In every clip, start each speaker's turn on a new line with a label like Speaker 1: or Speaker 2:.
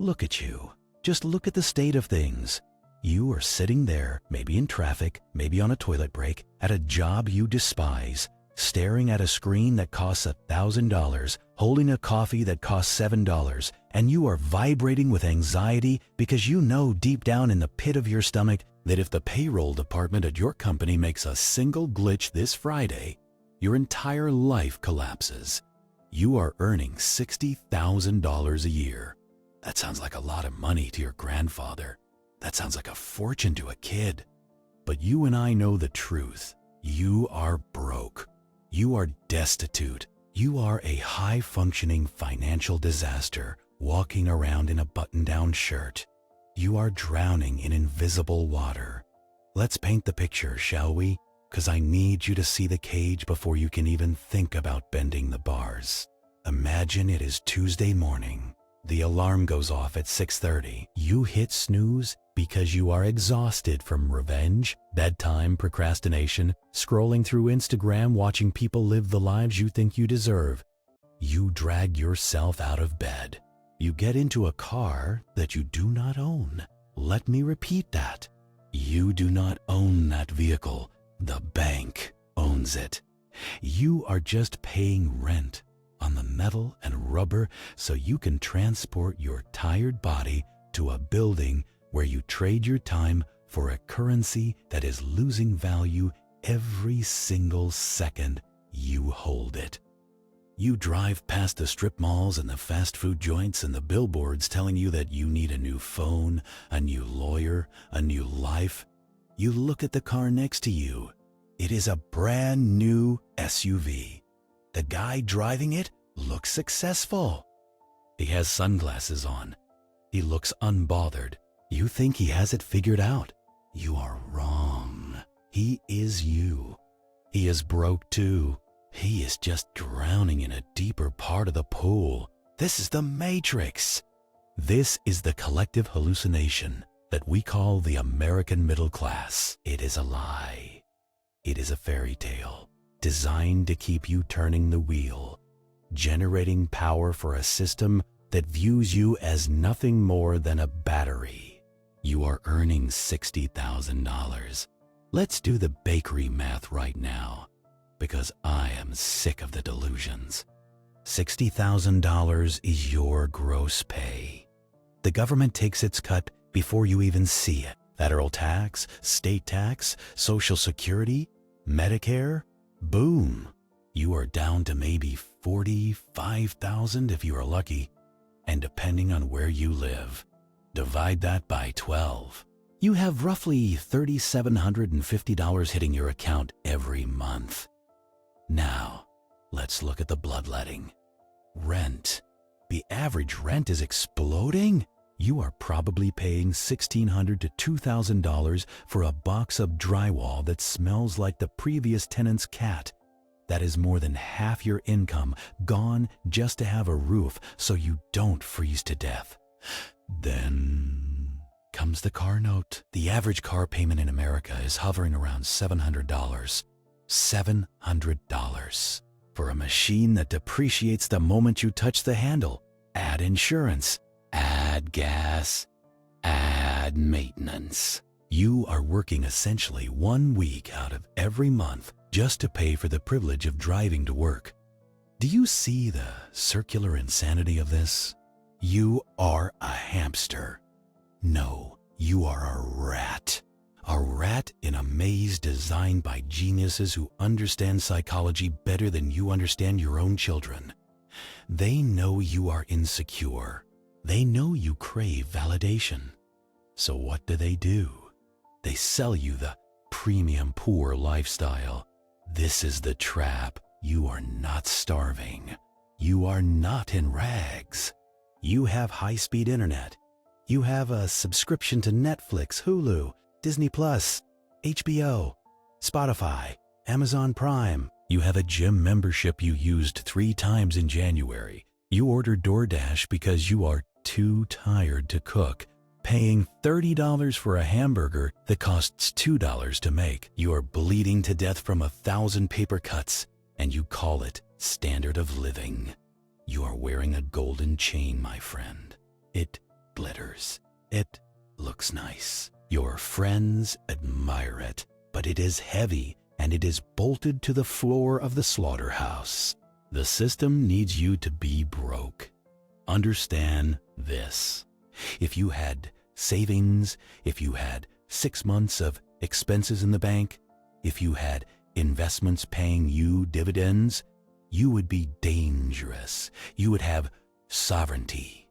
Speaker 1: Look at you. Just look at the state of things. You are sitting there, maybe in traffic, maybe on a toilet break, at a job you despise, staring at a screen that costs $1,000, holding a coffee that costs $7, and you are vibrating with anxiety because you know deep down in the pit of your stomach that if the payroll department at your company makes a single glitch this Friday, your entire life collapses. You are earning $60,000 a year. That sounds like a lot of money to your grandfather. That sounds like a fortune to a kid. But you and I know the truth. You are broke. You are destitute. You are a high-functioning financial disaster walking around in a button-down shirt. You are drowning in invisible water. Let's paint the picture, shall we? Because I need you to see the cage before you can even think about bending the bars. Imagine it is Tuesday morning. The alarm goes off at 6:30. You hit snooze because you are exhausted from revenge, bedtime, procrastination, scrolling through Instagram, watching people live the lives you think you deserve. You drag yourself out of bed. You get into a car that you do not own. Let me repeat that. You do not own that vehicle. The bank owns it. You are just paying rent on the metal and rubber so you can transport your tired body to a building where you trade your time for a currency that is losing value every single second you hold it. You drive past the strip malls and the fast food joints and the billboards telling you that you need a new phone, a new lawyer, a new life. You look at the car next to you. It is a brand new SUV. The guy driving it looks successful. He has sunglasses on. He looks unbothered. You think he has it figured out. You are wrong. He is you. He is broke too. He is just drowning in a deeper part of the pool. This is the Matrix. This is the collective hallucination that we call the American middle class. It is a lie. It is a fairy tale designed to keep you turning the wheel, generating power for a system that views you as nothing more than a battery. You are earning $60,000. Let's do the bakery math right now, because I am sick of the delusions. $60,000 is your gross pay. The government takes its cut before you even see it. Federal tax, state tax, Social Security, Medicare, boom. You are down to maybe $45,000 if you are lucky, and depending on where you live, divide that by 12. You have roughly $3,750 hitting your account every month. Now, let's look at the bloodletting. Rent. The average rent is exploding. You are probably paying $1,600 to $2,000 for a box of drywall that smells like the previous tenant's cat. That is more than half your income gone just to have a roof so you don't freeze to death. Then comes the car note. The average car payment in America is hovering around $700. $700 for a machine that depreciates the moment you touch the handle. Add insurance, add gas, add maintenance. You are working essentially 1 week out of every month just to pay for the privilege of driving to work. Do you see the circular insanity of this? You are a hamster. No, you are a rat. A rat in a maze designed by geniuses who understand psychology better than you understand your own children. They know you are insecure. They know you crave validation. So what do? They sell you the premium poor lifestyle. This is the trap. You are not starving. You are not in rags. You have high-speed internet. You have a subscription to Netflix, Hulu, Disney+, HBO, Spotify, Amazon Prime. You have a gym membership you used 3 times in January. You order DoorDash because you are too tired to cook, paying $30 for a hamburger that costs $2 to make. You are bleeding to death from 1,000 paper cuts, and you call it standard of living. You are wearing a golden chain, my friend. It matters. It looks nice. Your friends admire it, but it is heavy and it is bolted to the floor of the slaughterhouse. The system needs you to be broke. Understand this. If you had savings, if you had 6 months of expenses in the bank, if you had investments paying you dividends, you would be dangerous. You would have sovereignty.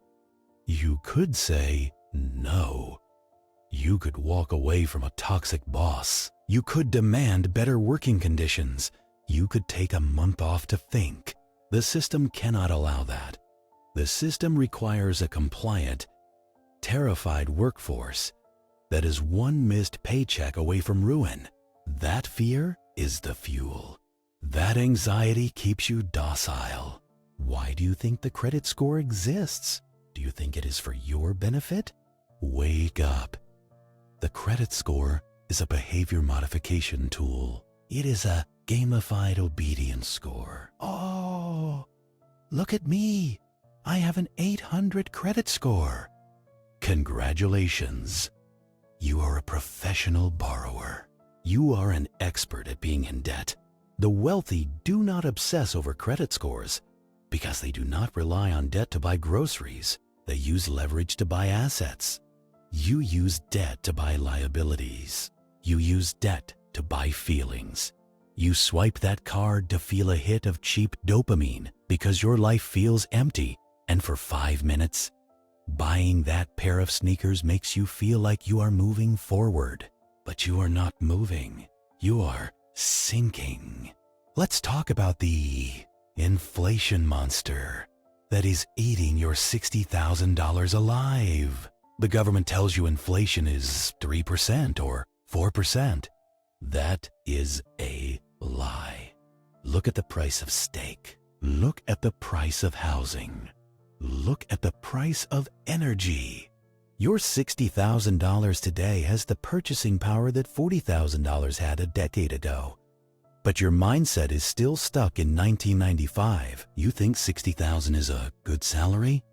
Speaker 1: You could say no. You could walk away from a toxic boss. You could demand better working conditions. You could take a month off to think. The system cannot allow that. The system requires a compliant, terrified workforce that is one missed paycheck away from ruin. That fear is the fuel. That anxiety keeps you docile. Why do you think the credit score exists? Do you think it is for your benefit? Wake up. The credit score is a behavior modification tool. It is a gamified obedience score. Oh, look at me. I have an 800 credit score. Congratulations. You are a professional borrower. You are an expert at being in debt. The wealthy do not obsess over credit scores because they do not rely on debt to buy groceries. They use leverage to buy assets. You use debt to buy liabilities. You use debt to buy feelings. You swipe that card to feel a hit of cheap dopamine because your life feels empty. And for 5 minutes, buying that pair of sneakers makes you feel like you are moving forward. But you are not moving. You are sinking. Let's talk about the inflation monster that is eating your $60,000 alive. The government tells you inflation is 3% or 4%. That is a lie. Look at the price of steak. Look at the price of housing. Look at the price of energy. Your $60,000 today has the purchasing power that $40,000 had a decade ago. But your mindset is still stuck in 1995. You think $60,000 is a good salary?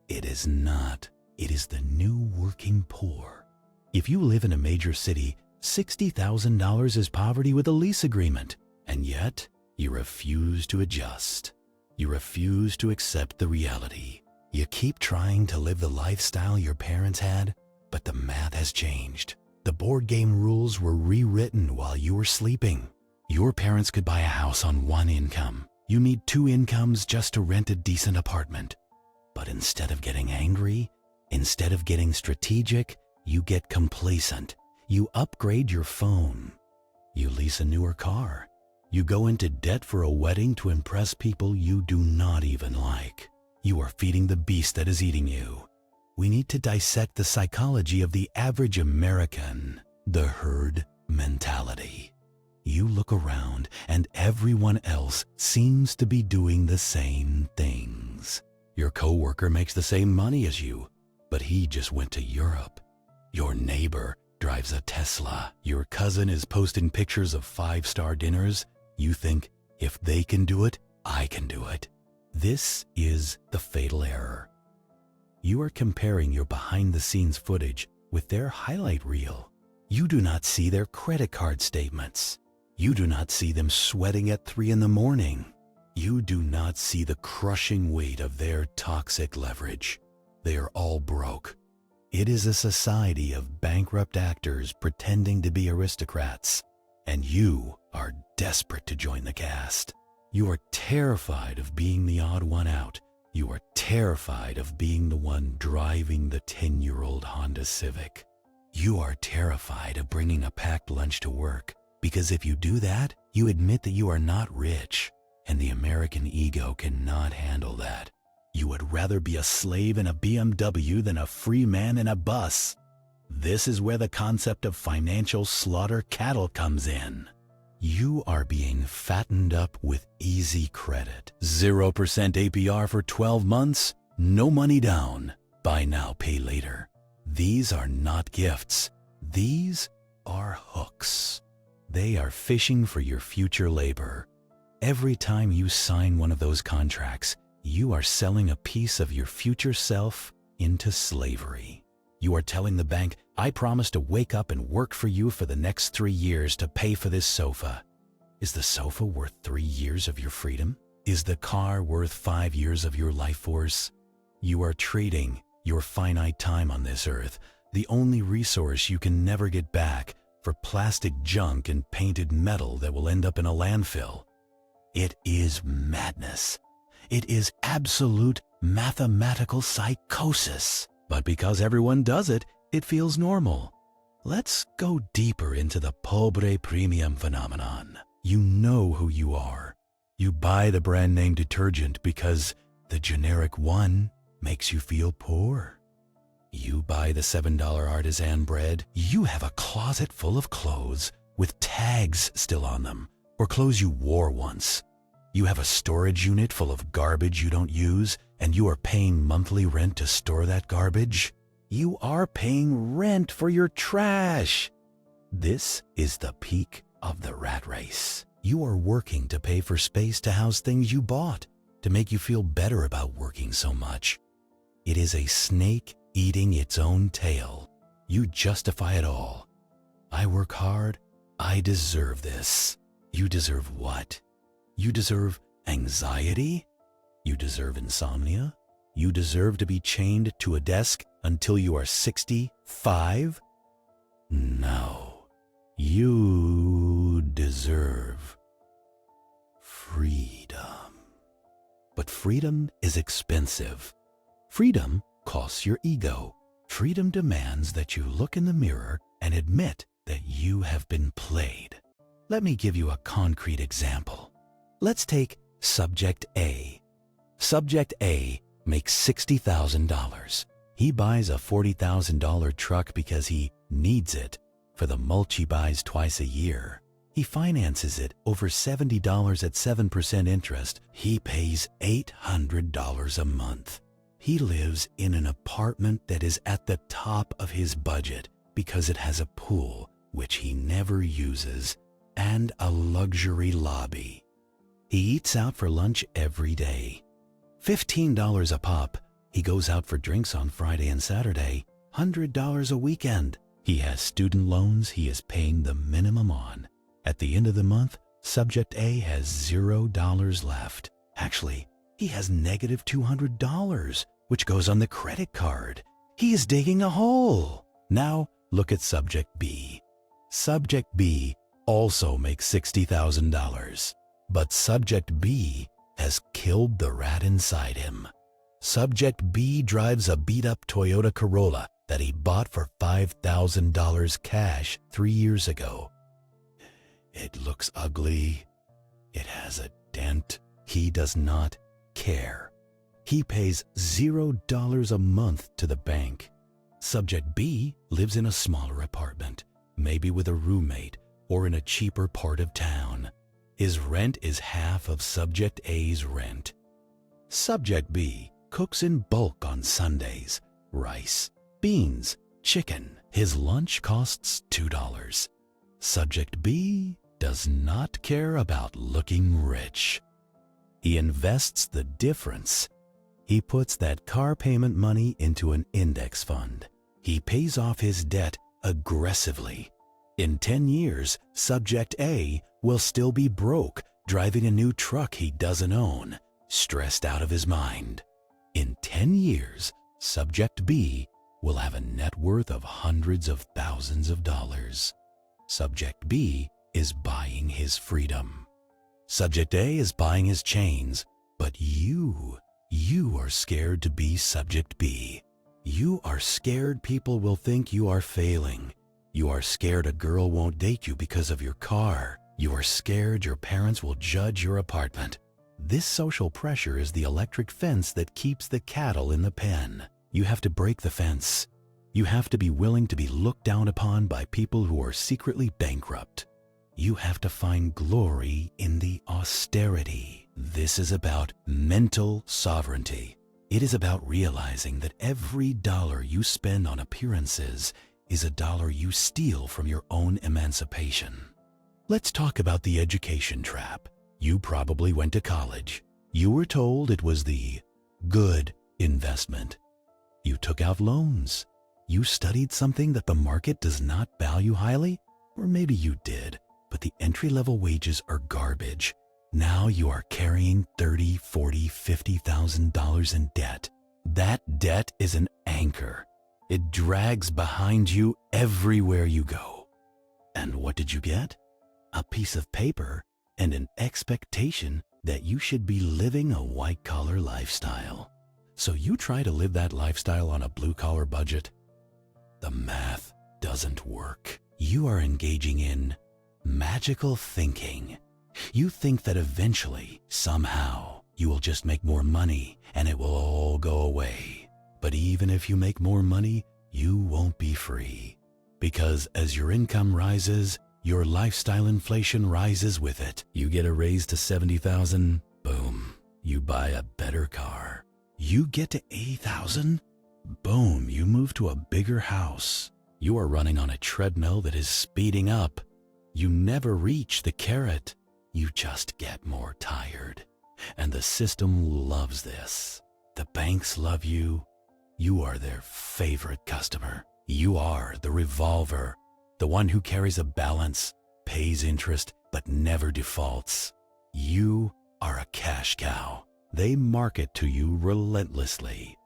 Speaker 1: It is not. It is the new working poor. If you live in a major city, $60,000 is poverty with a lease agreement. And yet, you refuse to adjust. You refuse to accept the reality. You keep trying to live the lifestyle your parents had, but the math has changed. The board game rules were rewritten while you were sleeping. Your parents could buy a house on one income. You need 2 incomes just to rent a decent apartment. But instead of getting angry, instead of getting strategic, you get complacent. You upgrade your phone. You lease a newer car. You go into debt for a wedding to impress people you do not even like. You are feeding the beast that is eating you. We need to dissect the psychology of the average American, the herd mentality. You look around and everyone else seems to be doing the same things. Your coworker makes the same money as you, but he just went to Europe. Your neighbor drives a Tesla. Your cousin is posting pictures of 5-star dinners. You think, if they can do it, I can do it. This is the fatal error. You are comparing your behind-the-scenes footage with their highlight reel. You do not see their credit card statements. You do not see them sweating at 3 a.m. You do not see the crushing weight of their toxic leverage. They are all broke. It is a society of bankrupt actors pretending to be aristocrats, and you are desperate to join the cast. You are terrified of being the odd one out. You are terrified of being the one driving the 10-year-old Honda Civic. You are terrified of bringing a packed lunch to work, because if you do that, you admit that you are not rich, and the American ego cannot handle that. You would rather be a slave in a BMW than a free man in a bus. This is where the concept of financial slaughter cattle comes in. You are being fattened up with easy credit. 0% APR for 12 months, no money down. Buy now, pay later. These are not gifts. These are hooks. They are fishing for your future labor. Every time you sign one of those contracts, you are selling a piece of your future self into slavery. You are telling the bank, I promise to wake up and work for you for the next 3 years to pay for this sofa. Is the sofa worth 3 years of your freedom? Is the car worth 5 years of your life force? You are trading your finite time on this earth, the only resource you can never get back, for plastic junk and painted metal that will end up in a landfill. It is madness. It is absolute mathematical psychosis. But because everyone does it, it feels normal. Let's go deeper into the pobre premium phenomenon. You know who you are. You buy the brand name detergent because the generic one makes you feel poor. You buy the $7 artisan bread. You have a closet full of clothes with tags still on them, or clothes you wore once. You have a storage unit full of garbage you don't use, and you are paying monthly rent to store that garbage. You are paying rent for your trash. This is the peak of the rat race. You are working to pay for space to house things you bought, to make you feel better about working so much. It is a snake eating its own tail. You justify it all. I work hard. I deserve this. You deserve what? You deserve anxiety? You deserve insomnia? You deserve to be chained to a desk until you are 65? No. You deserve freedom. But freedom is expensive. Freedom costs your ego. Freedom demands that you look in the mirror and admit that you have been played. Let me give you a concrete example. Let's take Subject A. Subject A makes $60,000. He buys a $40,000 truck because he needs it for the mulch he buys twice a year. He finances it over $70 at 7% interest. He pays $800 a month. He lives in an apartment that is at the top of his budget because it has a pool, which he never uses, and a luxury lobby. He eats out for lunch every day. $15 a pop. He goes out for drinks on Friday and Saturday. $100 a weekend. He has student loans he is paying the minimum on. At the end of the month, Subject A has $0 left. Actually, he has negative $200, which goes on the credit card. He is digging a hole. Now, look at Subject B. Subject B also makes $60,000. But Subject B has killed the rat inside him. Subject B drives a beat-up Toyota Corolla that he bought for $5,000 cash 3 years ago. It looks ugly. It has a dent. He does not care. He pays $0 a month to the bank. Subject B lives in a smaller apartment, maybe with a roommate or in a cheaper part of town. His rent is half of Subject A's rent. Subject B cooks in bulk on Sundays. Rice, beans, chicken. His lunch costs $2. Subject B does not care about looking rich. He invests the difference. He puts that car payment money into an index fund. He pays off his debt aggressively. In 10 years, Subject A will still be broke, driving a new truck he doesn't own, stressed out of his mind. In 10 years, Subject B will have a net worth of hundreds of thousands of dollars. Subject B is buying his freedom. Subject A is buying his chains, but you are scared to be Subject B. You are scared people will think you are failing. You are scared a girl won't date you because of your car. You are scared your parents will judge your apartment. This social pressure is the electric fence that keeps the cattle in the pen. You have to break the fence. You have to be willing to be looked down upon by people who are secretly bankrupt. You have to find glory in the austerity. This is about mental sovereignty. It is about realizing that every dollar you spend on appearances is a dollar you steal from your own emancipation. Let's talk about the education trap. You probably went to college. You were told it was the good investment. You took out loans. You studied something that the market does not value highly? Or maybe you did, but the entry-level wages are garbage. Now you are carrying $30,000, $40,000, $50,000 in debt. That debt is an anchor. It drags behind you everywhere you go. And what did you get? A piece of paper and an expectation that you should be living a white-collar lifestyle. So you try to live that lifestyle on a blue-collar budget. The math doesn't work. You are engaging in magical thinking. You think that eventually, somehow, you will just make more money and it will all go away. But even if you make more money, you won't be free. Because as your income rises, your lifestyle inflation rises with it. You get a raise to $70,000, boom, you buy a better car. You get to $80,000, boom, you move to a bigger house. You are running on a treadmill that is speeding up. You never reach the carrot. You just get more tired. And the system loves this. The banks love you. You are their favorite customer. You are the revolver, the one who carries a balance, pays interest, but never defaults. You are a cash cow. They market to you relentlessly.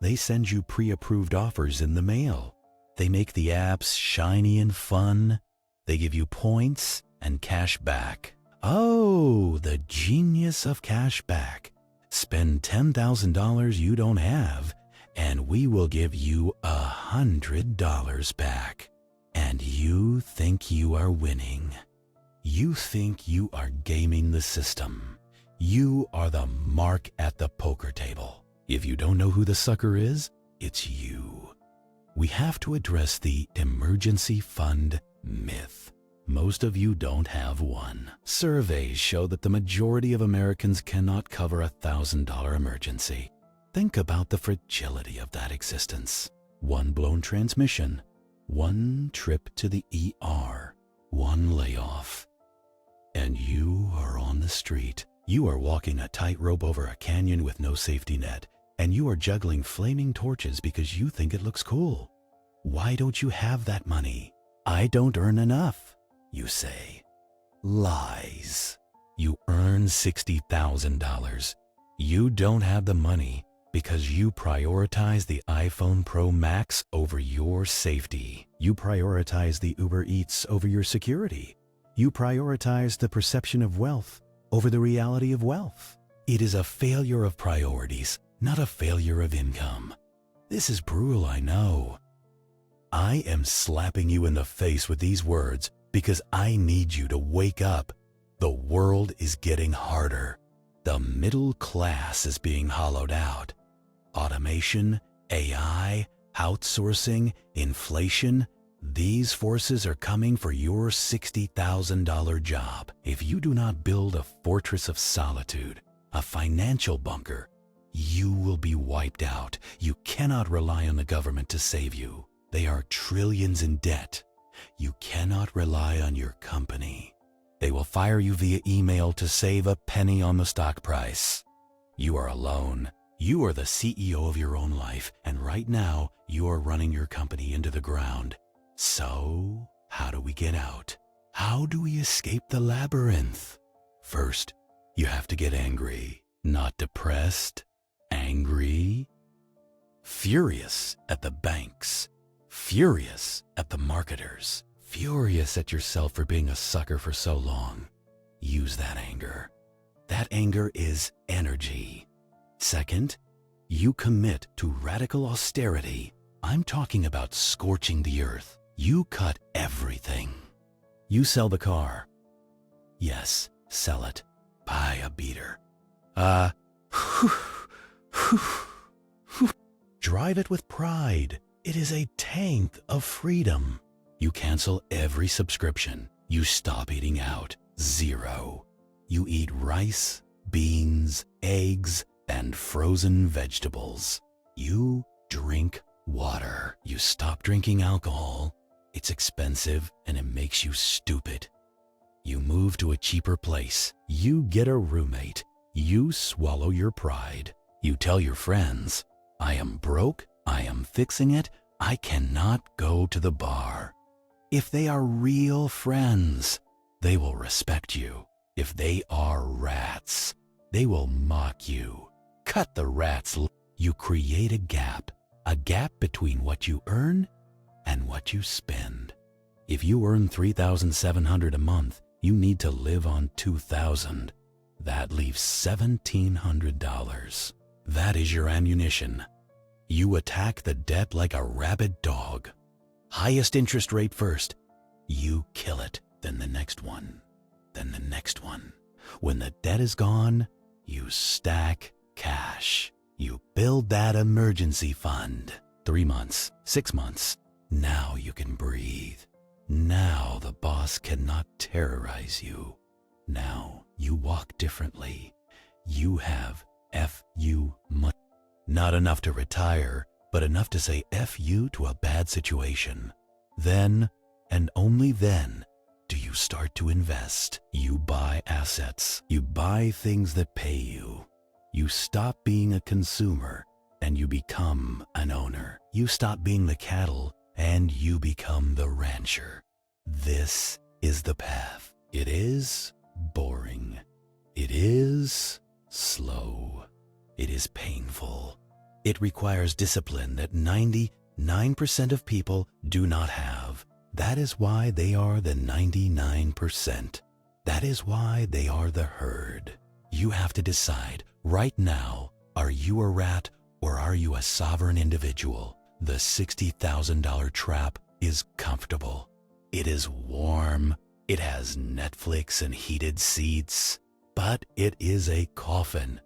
Speaker 1: They send you pre-approved offers in the mail. They make the apps shiny and fun. They give you points and cash back. Oh, the genius of cash back. Spend $10,000 you don't have, and we will give you $100 back. And you think you are winning. You think you are gaming the system. You are the mark at the poker table. If you don't know who the sucker is, it's you. We have to address the emergency fund myth. Most of you don't have one. Surveys show that the majority of Americans cannot cover a $1,000 emergency. Think about the fragility of that existence. One blown transmission, one trip to the ER, one layoff. And you are on the street. You are walking a tightrope over a canyon with no safety net, and you are juggling flaming torches because you think it looks cool. Why don't you have that money? I don't earn enough, you say. Lies. You earn $60,000. You don't have the money because you prioritize the iPhone Pro Max over your safety. You prioritize the Uber Eats over your security. You prioritize the perception of wealth over the reality of wealth. It is a failure of priorities, not a failure of income. This is brutal, I know. I am slapping you in the face with these words because I need you to wake up. The world is getting harder. The middle class is being hollowed out. Automation, AI, outsourcing, inflation, these forces are coming for your $60,000 job. If you do not build a fortress of solitude, a financial bunker, you will be wiped out. You cannot rely on the government to save you. They are trillions in debt. You cannot rely on your company. They will fire you via email to save a penny on the stock price. You are alone. You are the CEO of your own life, and right now, you are running your company into the ground. So, how do we get out? How do we escape the labyrinth? First, you have to get angry. Not depressed, angry. Furious at the banks. Furious at the marketers. Furious at yourself for being a sucker for so long. Use that anger. That anger is energy. Second, you commit to radical austerity. I'm talking about scorching the earth. You cut everything. You sell the car. Yes, sell it. Buy a beater. Drive it with pride. It is a tank of freedom. You cancel every subscription. You stop eating out. 0. You eat rice, beans, eggs, and frozen vegetables. You drink water. You stop drinking alcohol. It's expensive and it makes you stupid. You move to a cheaper place. You get a roommate. You swallow your pride. You tell your friends, I am broke, I am fixing it, I cannot go to the bar. If they are real friends, they will respect you. If they are rats, they will mock you. Cut the rats. You create a gap between what you earn and what you spend. If you earn $3,700 a month, you need to live on $2,000. That leaves $1,700. That is your ammunition. You attack the debt like a rabid dog. Highest interest rate first. You kill it, then the next one, then the next one. When the debt is gone, you stack cash. You build that emergency fund. 3 months, 6 months. Now you can breathe. Now the boss cannot terrorize you. Now you walk differently. You have F-U money. Not enough to retire, but enough to say F you to a bad situation. Then, and only then, do you start to invest. You buy assets. You buy things that pay you. You stop being a consumer and you become an owner. You stop being the cattle and you become the rancher. This is the path. It is boring. It is slow. It is painful. It requires discipline that 99% of people do not have. That is why they are the 99%. That is why they are the herd. You have to decide right now, are you a rat or are you a sovereign individual? The $60,000 trap is comfortable. It is warm. It has Netflix and heated seats. But it is a coffin.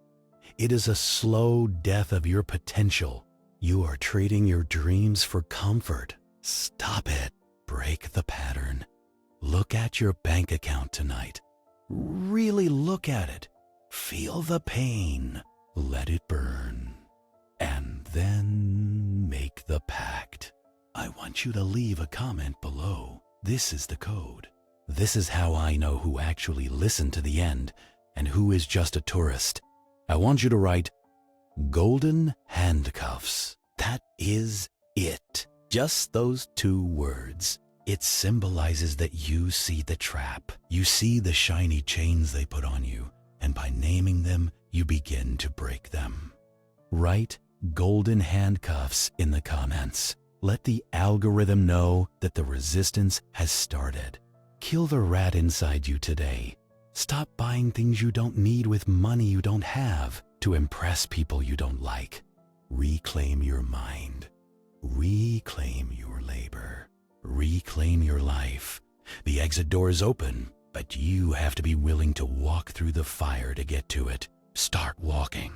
Speaker 1: It is a slow death of your potential. You are trading your dreams for comfort. Stop it. Break the pattern. Look at your bank account tonight. Really look at it. Feel the pain. Let it burn. And then make the pact. I want you to leave a comment below. This is the code. This is how I know who actually listened to the end and who is just a tourist. I want you to write golden handcuffs. That is it. Just those 2 words. It symbolizes that you see the trap. You see the shiny chains they put on you, and by naming them, you begin to break them. Write golden handcuffs in the comments. Let the algorithm know that the resistance has started. Kill the rat inside you today. Stop buying things you don't need with money you don't have to impress people you don't like. Reclaim your mind. Reclaim your labor. Reclaim your life. The exit door is open, but you have to be willing to walk through the fire to get to it. Start walking.